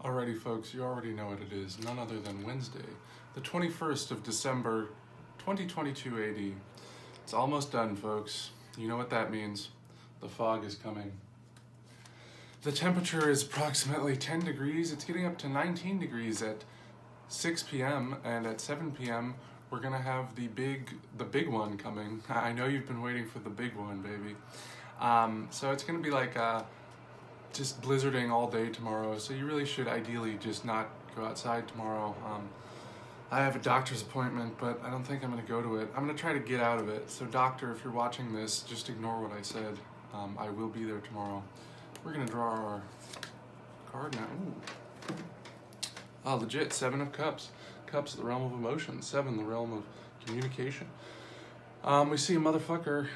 Alrighty folks, you already know what it is, none other than Wednesday, the 21st of December, 2022 AD. It's almost done, folks. You know what that means. The fog is coming. The temperature is approximately 10 degrees. It's getting up to 19 degrees at 6 p.m. and at 7 p.m. we're gonna have the big one coming. I know you've been waiting for the big one, baby. So it's gonna be like just blizzarding all day tomorrow, so you really should ideally just not go outside tomorrow. I have a doctor's appointment, but I don't think I'm going to go to it. I'm going to try to get out of it. So doctor, if you're watching this, just ignore what I said. I will be there tomorrow. We're going to draw our card now. Ooh. Oh, legit, 7 of Cups. Cups, the realm of emotion. 7, the realm of communication. We see a motherfucker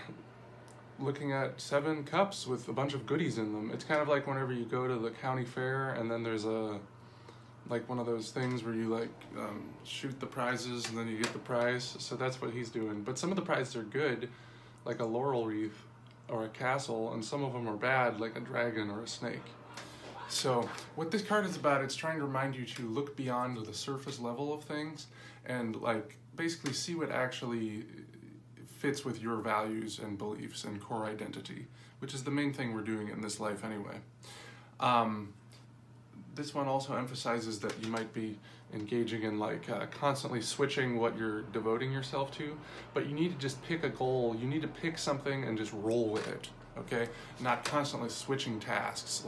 looking at 7 cups with a bunch of goodies in them. It's kind of like whenever you go to the county fair and then there's like one of those things where you shoot the prizes and then you get the prize. So that's what he's doing. But some of the prizes are good, like a laurel wreath or a castle, and some of them are bad, like a dragon or a snake. So what this card is about, it's trying to remind you to look beyond the surface level of things and basically see what actually fits with your values and beliefs and core identity, which is the main thing we're doing in this life anyway. This one also emphasizes that you might be engaging in constantly switching what you're devoting yourself to, but you need to just pick a goal. You need to pick something and just roll with it, okay? Not constantly switching tasks.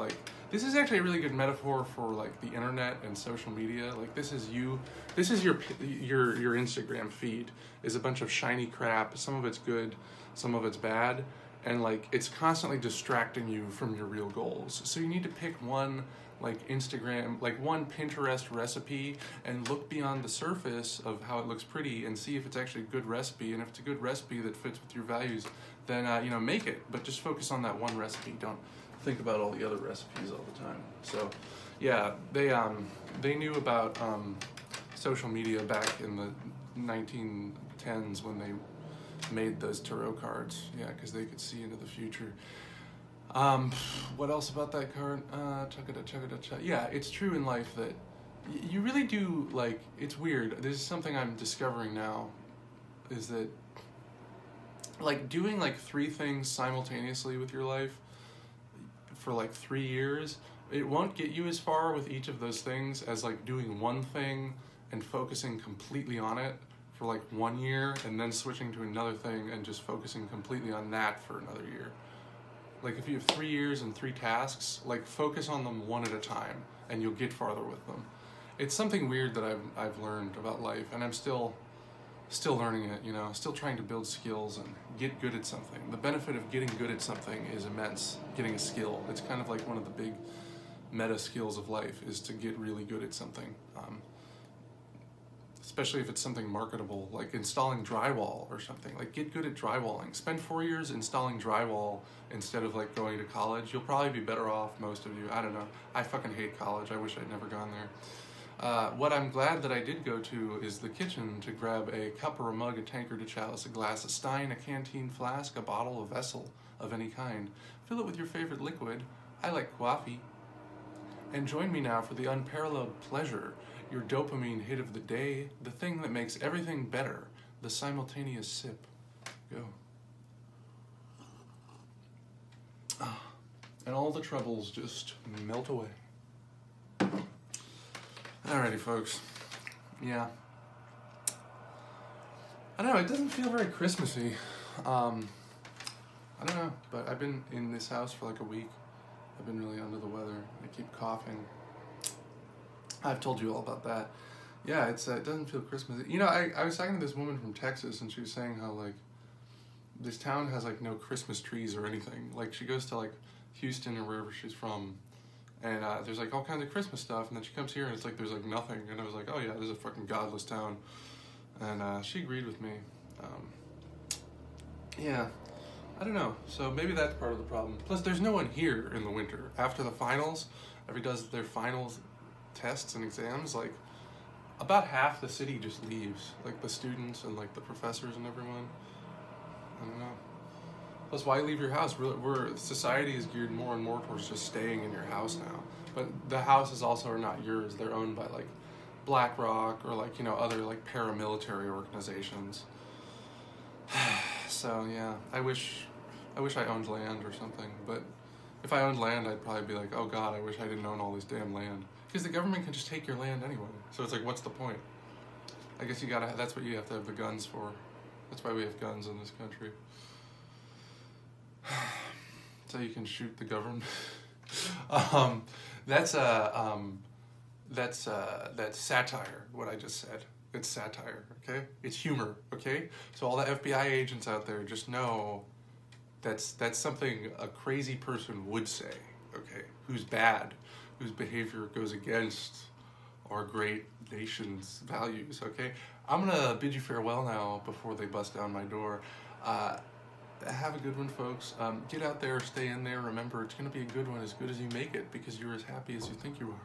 This is actually a really good metaphor for the internet and social media. This is your Instagram feed is a bunch of shiny crap. Some of it's good, some of it's bad, and it's constantly distracting you from your real goals. So you need to pick one Instagram, one Pinterest recipe, and look beyond the surface of how it looks pretty and see if it's actually a good recipe. And if it's a good recipe that fits with your values, then make it. But just focus on that one recipe. Don't think about all the other recipes all the time. So yeah, they knew about social media back in the 1910s when they made those tarot cards. Yeah, because they could see into the future. What else about that card? Yeah, it's true in life that you really do, it's weird. This is something I'm discovering now, is that, doing 3 things simultaneously with your life for 3 years, it won't get you as far with each of those things as doing one thing and focusing completely on it for 1 year and then switching to another thing and just focusing completely on that for another year. If you have 3 years and 3 tasks, focus on them one at a time, and you'll get farther with them. It's something weird that I've learned about life, and I'm still learning it. Still trying to build skills and get good at something. The benefit of getting good at something is immense. Getting a skill, it's kind of one of the big meta skills of life is to get really good at something. Especially if it's something marketable, like installing drywall or something. Get good at drywalling. Spend 4 years installing drywall instead of going to college. You'll probably be better off, most of you. I don't know. I fucking hate college. I wish I'd never gone there. What I'm glad that I did go to is the kitchen to grab a cup or a mug, a tankard, a chalice, a glass, a stein, a canteen flask, a bottle, a vessel of any kind. Fill it with your favorite liquid. I like coffee. And join me now for the unparalleled pleasure, your dopamine hit of the day, the thing that makes everything better, the simultaneous sip. Go. And all the troubles just melt away. Alrighty, folks. Yeah. I don't know, it doesn't feel very Christmassy. I don't know, but I've been in this house for a week. I've been really under the weather. I keep coughing. I've told you all about that. Yeah, it doesn't feel Christmassy. I was talking to this woman from Texas, and she was saying how this town has no Christmas trees or anything. She goes to Houston or wherever she's from, and there's all kinds of Christmas stuff, and then she comes here and it's there's nothing, and I was oh yeah, this is a fucking godless town, and she agreed with me. Yeah, I don't know. So maybe that's part of the problem. Plus, there's no one here in the winter after the finals. Everybody does their finals tests and exams, about half the city just leaves, the students and the professors and everyone. I don't know. Plus, why leave your house? Society is geared more and more towards just staying in your house now. but the houses also are not yours. They're owned by like BlackRock or like, you know, other like paramilitary organizations. So yeah, I wish I owned land or something, but if I owned land, I'd probably be like, oh God, I wish I didn't own all this damn land. Because the government can just take your land anyway. So it's like, what's the point? I guess that's what you have to have the guns for. That's why we have guns in this country. So you can shoot the government. That's satire, what I just said. It's satire, okay? It's humor, okay? So all the FBI agents out there, just know that's something a crazy person would say, okay? Who's bad, whose behavior goes against our great nation's values, okay? I'm gonna bid you farewell now before they bust down my door. Have a good one, folks. Get out there, stay in there. Remember, it's gonna be a good one, as good as you make it, because you're as happy as you think you are.